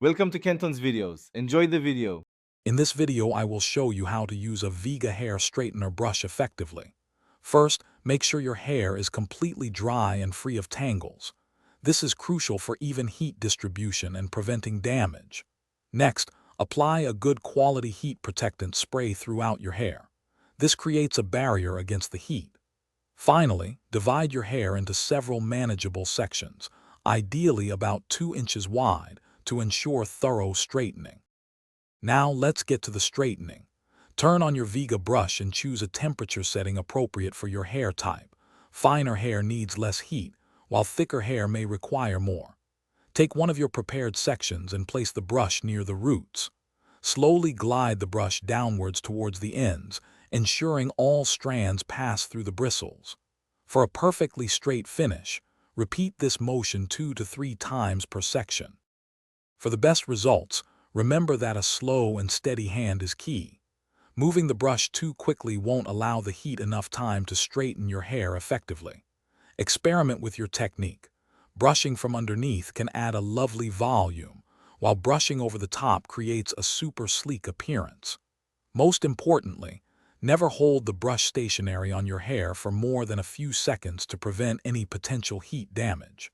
Welcome to Kenton's videos. Enjoy the video. In this video, I will show you how to use a Vega hair straightener brush effectively. First, make sure your hair is completely dry and free of tangles. This is crucial for even heat distribution and preventing damage. Next, apply a good quality heat protectant spray throughout your hair. This creates a barrier against the heat. Finally, divide your hair into several manageable sections, ideally about 2 inches wide, to ensure thorough straightening. Now let's get to the straightening. Turn on your Vega brush and choose a temperature setting appropriate for your hair type. Finer hair needs less heat, while thicker hair may require more. Take one of your prepared sections and place the brush near the roots. Slowly glide the brush downwards towards the ends, ensuring all strands pass through the bristles. For a perfectly straight finish, repeat this motion 2 to 3 times per section. For the best results, remember that a slow and steady hand is key. Moving the brush too quickly won't allow the heat enough time to straighten your hair effectively. Experiment with your technique. Brushing from underneath can add a lovely volume, while brushing over the top creates a super sleek appearance. Most importantly, never hold the brush stationary on your hair for more than a few seconds to prevent any potential heat damage.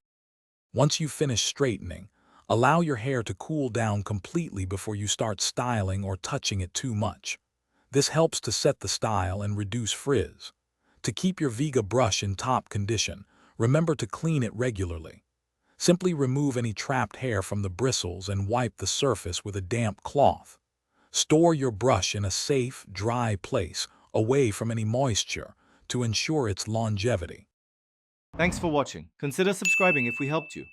Once you finish straightening, allow your hair to cool down completely before you start styling or touching it too much. This helps to set the style and reduce frizz. To keep your Vega brush in top condition, remember to clean it regularly. Simply remove any trapped hair from the bristles and wipe the surface with a damp cloth. Store your brush in a safe, dry place, away from any moisture, to ensure its longevity. Thanks for watching. Consider subscribing if we helped you.